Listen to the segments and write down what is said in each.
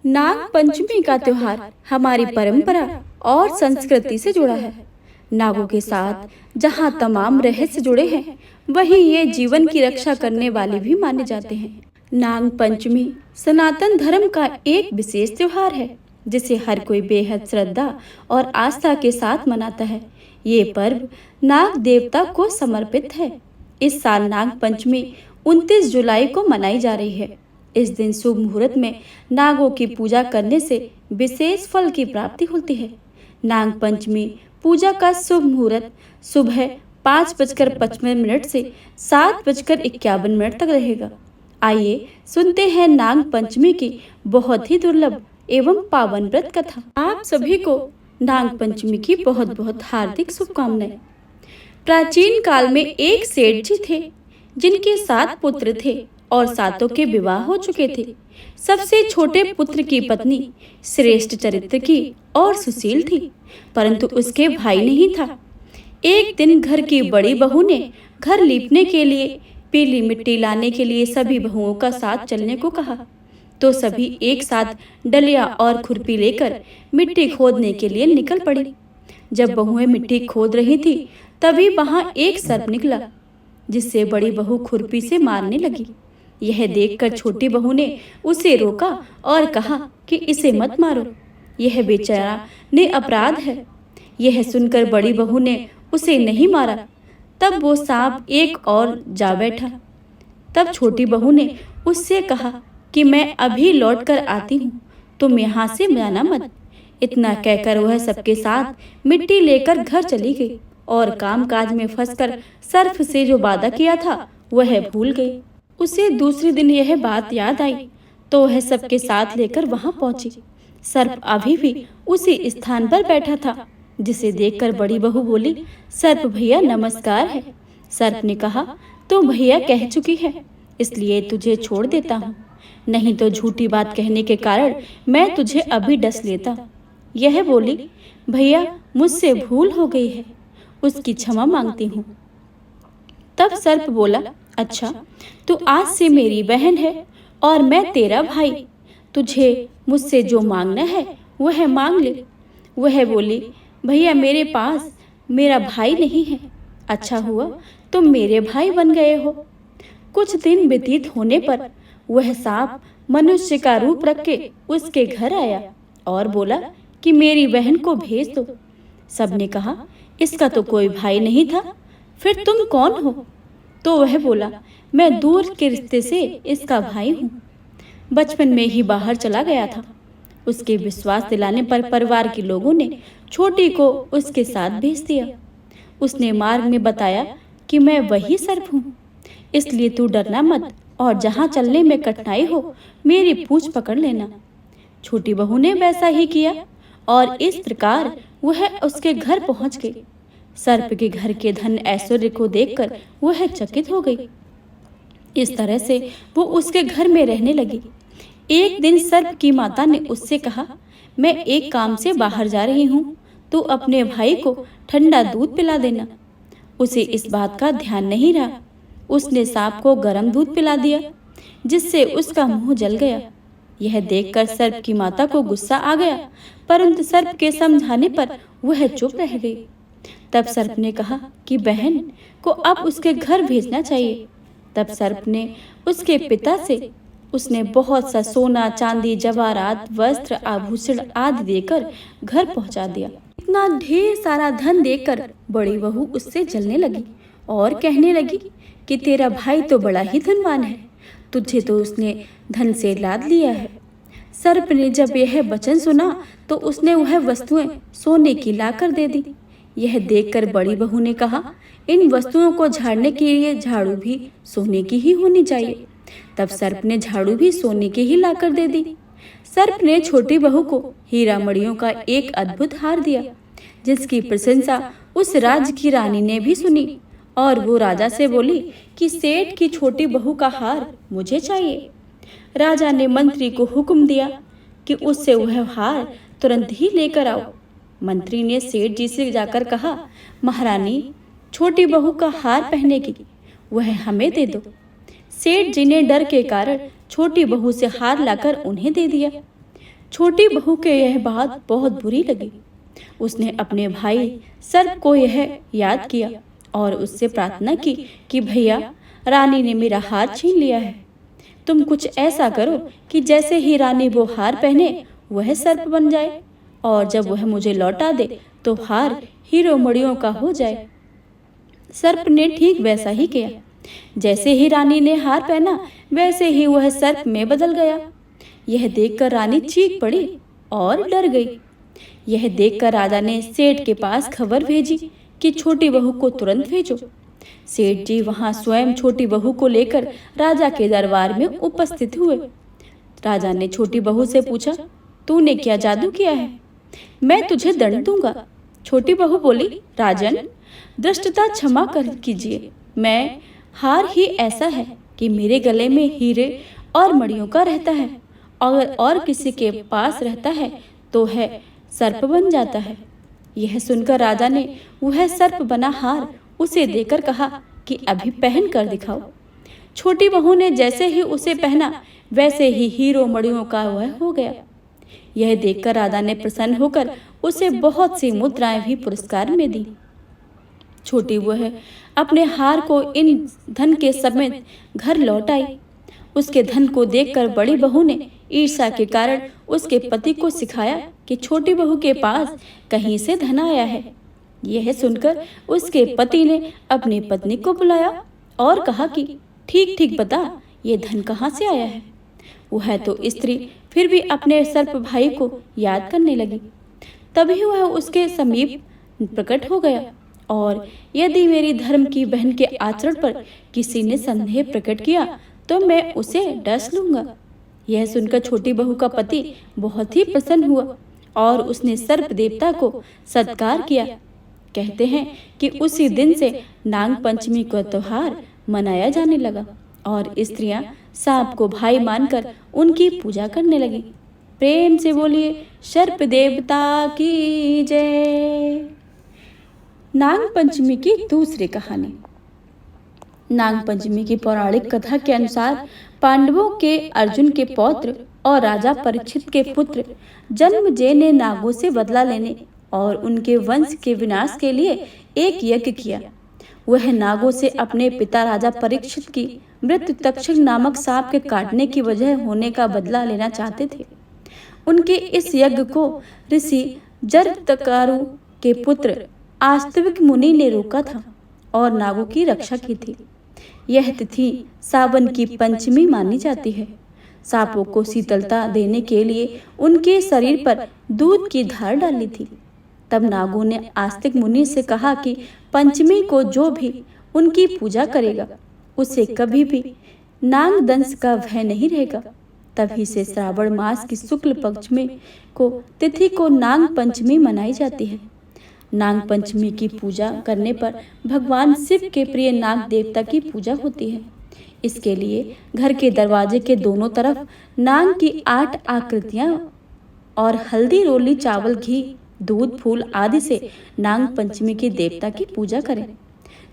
नाग पंचमी का त्योहार हमारी परंपरा और संस्कृति से जुड़ा है। नागों के साथ जहाँ तमाम रहस्य जुड़े हैं, वहीं ये जीवन की रक्षा करने वाले भी माने जाते हैं। नाग पंचमी सनातन धर्म का एक विशेष त्योहार है, जिसे हर कोई बेहद श्रद्धा और आस्था के साथ मनाता है। ये पर्व नाग देवता को समर्पित है। इस साल नाग पंचमी 29 जुलाई को मनाई जा रही है। इस दिन शुभ मुहूर्त में नागों की पूजा करने से विशेष फल की प्राप्ति होती है। नाग पंचमी पूजा का शुभ मुहूर्त सुबह 5:55 से 7:51 तक रहेगा। आइए सुनते हैं नाग पंचमी की बहुत ही दुर्लभ एवं पावन व्रत कथा। आप सभी को नाग पंचमी की बहुत बहुत हार्दिक शुभकामनाएं। प्राचीन काल में एक सेठ जी थे, जिनके 7 पुत्र थे और 7 के विवाह हो चुके थे। सबसे छोटे पुत्र की पत्नी श्रेष्ठ चरित्र की और सुशील थी, परंतु उसके भाई नहीं था। एक दिन घर की बड़ी बहू ने घर लीपने के लिए पीली मिट्टी लाने के लिए सभी बहुओं का साथ चलने को कहा, तो सभी एक साथ डलिया और खुरपी लेकर मिट्टी खोदने के लिए निकल पड़ी। जब बहुएं मिट्टी खोद रही थी, तभी वहां एक सर्प निकला, जिससे बड़ी बहू खुरपी से मारने लगी। यह देखकर छोटी बहू ने उसे रोका और कहा कि इसे मत मारो, यह बेचारा निरपराध है। यह सुनकर बड़ी बहू ने उसे नहीं मारा। तब वो सांप एक और जा बैठा। तब छोटी बहू ने उससे कहा कि मैं अभी लौट कर आती हूँ, तुम यहाँ से जाना मत। इतना कहकर वह सबके साथ मिट्टी लेकर घर चली गई और कामकाज में फंसकर सर्प से जो वादा किया था वह भूल गई। उसे दूसरे दिन यह बात याद आई, तो वह सबके साथ लेकर वहां पहुंची। सर्प अभी भी उसी स्थान पर बैठा था, जिसे देखकर बड़ी बहू बोली, सर्प भैया नमस्कार है। सर्प ने कहा, तो भैया कह चुकी है, इसलिए तुझे छोड़ देता हूँ, नहीं तो झूठी बात कहने के कारण मैं तुझे अभी डस लेता। यह बोली, भैया मुझसे भूल हो गई है, उसकी क्षमा मांगती हूँ। तब सर्प बोला, अच्छा, तू आज से मेरी बहन है और मैं तेरा भाई, तुझे मुझसे जो मांगना है वह मांग ले। वह बोली, भैया मेरे पास मेरा भाई नहीं है, अच्छा हुआ तुम मेरे भाई बन गए हो। कुछ दिन व्यतीत होने पर वह सांप मनुष्य का रूप रख के उसके घर आया और बोला कि मेरी बहन को भेज दो। सबने कहा, इसका तो कोई भाई नहीं था, फिर तुम कौन हो? तो वह बोला, मैं दूर के रिश्ते से इसका भाई हूँ, बचपन में ही बाहर चला गया था। उसके विश्वास दिलाने पर परिवार के लोगों ने छोटी को उसके साथ भेज दिया। उसने मार्ग में बताया कि मैं वही सर्प हूँ, इसलिए तू डरना मत और जहाँ चलने में कठिनाई हो मेरी पूंछ पकड़ लेना। छोटी बहू ने वैसा ही किया और इस प्रकार वह उसके घर पहुँच गई। सर्प के घर के धन ऐश्वर्य को देखकर वह चकित हो गई। इस तरह से वो उसके घर में रहने लगी। एक दिन सर्प की माता ने उससे कहा, मैं एक काम से बाहर जा रही हूँ, तू अपने भाई को ठंडा दूध पिला देना। उसे इस बात का ध्यान नहीं रहा। उसने सांप को गर्म दूध पिला दिया, जिससे उसका मुंह जल गया। यह देखकर सर्प की माता को गुस्सा आ गया, परंतु सर्प के समझाने पर वह चुप रह गई। तब सर्प ने कहा कि बहन को अब उसके घर भेजना चाहिए। तब सर्प ने उसके पिता से उसने बहुत सा सोना, चांदी, जवाहरात, वस्त्र, आभूषण आदि देकर घर पहुंचा दिया। इतना ढेर सारा धन देकर बड़ी बहू उससे जलने लगी और कहने लगी कि तेरा भाई तो बड़ा ही धनवान है, तुझे तो उसने धन से लाद लिया है। सर्प ने जब यह वचन सुना तो उसने वह वस्तुएं सोने की लाकर दे दी। यह देखकर बड़ी बहू ने कहा, इन वस्तुओं को झाड़ने के लिए झाड़ू भी सोने की ही होनी चाहिए। तब सर्प ने झाड़ू भी सोने की ही लाकर दे दी। सर्प ने छोटी बहू को हीरा मणियों का एक अद्भुत हार दिया, जिसकी प्रशंसा उस राज्य की रानी ने भी सुनी और वो राजा से बोली कि सेठ की छोटी बहू का हार मुझे चाहिए। राजा ने मंत्री को हुक्म दिया कि उससे वह हार तुरंत ही लेकर आओ। मंत्री ने सेठ जी से जाकर कहा, महारानी, छोटी बहू का हार पहनेगी, वह हमें दे दो। सेठ जी ने डर के कारण छोटी बहू से हार लाकर उन्हें दे दिया। छोटी बहू के यह बात बहुत बुरी लगी। उसने अपने भाई सर्प को यह याद किया और उससे प्रार्थना की कि भैया, रानी ने मेरा हार छीन लिया है। तुम कुछ ऐसा करो कि जैसे ही रानी वो हार पहने वह सर्प बन जाए, और जब वह मुझे लौटा दे तो हार हीरो मणियों का हो जाए। सर्प ने ठीक वैसा ही किया। जैसे ही रानी ने हार पहना वैसे ही वह सर्प में बदल गया। यह देखकर रानी चीख पड़ी और डर गई। यह देखकर राजा ने सेठ के पास खबर भेजी कि छोटी बहू को तुरंत भेजो। सेठ जी वहां स्वयं छोटी बहू को लेकर राजा के दरबार में उपस्थित हुए। राजा ने छोटी बहू से पूछा, तूने क्या जादू किया है? मैं तुझे दंड दूंगा। छोटी बहू बोली, राजन, दृष्टता क्षमा कर कीजिए। मैं हार ही ऐसा है कि मेरे गले में हीरे और मणियों का रहता है, और किसी के पास रहता है तो है सर्प बन जाता है। यह सुनकर राजा ने वह सर्प बना हार उसे देकर कहा कि अभी पहन कर दिखाओ। छोटी बहू ने जैसे ही उसे पहना वैसे ही हीरो मणियों का वह हो गया। यह देखकर राजा ने प्रसन्न होकर उसे बहुत सी मुद्राएं भी पुरस्कार में दी। छोटी वह अपने हार को इन धन के समेत घर लौट आई। उसके धन को देखकर बड़ी बहू ने ईर्ष्या के कारण उसके पति को सिखाया कि छोटी बहू के पास कहीं से धन आया है। यह सुनकर उसके पति ने अपनी पत्नी को बुलाया और कहा कि ठीक ठीक बता, ये धन कहाँ से आया है। वह तो स्त्री फिर भी अपने सर्प भाई को याद करने लगी। तभी वह उसके समीप प्रकट हो गया, और यदि मेरी धर्म की बहन के आचरण पर किसी ने संदेह प्रकट किया तो मैं उसे डस लूंगा। यह सुनकर छोटी बहू का पति बहुत ही प्रसन्न हुआ और उसने सर्प देवता को सत्कार किया। कहते हैं कि उसी दिन से नाग पंचमी का त्योहार मनाया जाने लगा और स्त्रियां सांप को भाई मानकर उनकी पूजा करने लगी। प्रेम से बोलिए सर्प देवता की जय। नाग पंचमी की दूसरी कहानी। नाग पंचमी की पौराणिक कथा के अनुसार पांडवों के अर्जुन के पौत्र और राजा परीक्षित के पुत्र जन्मेजय ने नागों से बदला लेने और उनके वंश के विनाश के लिए एक यज्ञ किया। वह नागों से अपने पिता राजा परीक्षित की मृत्यु तक्षक नामक सांप के काटने की वजह होने का बदला लेना चाहते थे। उनके इस यज्ञ को ऋषि जरत्कारू के पुत्र आस्तिक मुनि ने रोका था और नागों की रक्षा की थी। यह तिथि सावन की पंचमी मानी जाती है। सांपों को शीतलता देने के लिए उनके शरीर पर दूध की धार डाली थी। तब नागों ने आस्तिक मुनि से कहा कि पंचमी को जो भी उनकी पूजा करेगा उसे कभी भी नाग दंश का भय नहीं रहेगा। तभी से श्रावण मास की शुक्ल पक्ष में को तिथि को नाग पंचमी मनाई जाती है। नाग पंचमी की पूजा करने पर भगवान शिव के प्रिय नाग देवता की पूजा होती है। इसके लिए घर के दरवाजे के दोनों तरफ नाग की 8 आकृतियां और हल्दी, रोली, चावल, घी, दूध, फूल आदि से नाग पंचमी के देवता की पूजा करें।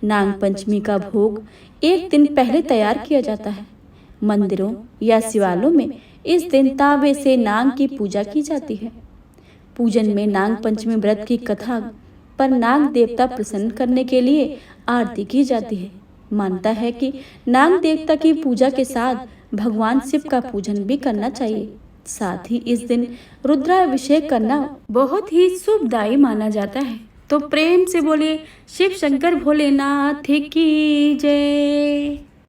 नाग पंचमी का भोग एक दिन पहले तैयार किया जाता है। मंदिरों या शिवालयों में इस दिन तांबे से नाग की पूजा की जाती है। पूजन में नाग पंचमी व्रत की कथा पर नाग देवता प्रसन्न करने के लिए आरती की जाती है। मानता है कि नाग देवता की पूजा के साथ भगवान शिव का पूजन भी करना चाहिए। साथ ही इस दिन रुद्राभिषेक करना बहुत ही शुभदायी माना जाता है। तो प्रेम से बोलिए शिव शंकर भोलेनाथ की जय।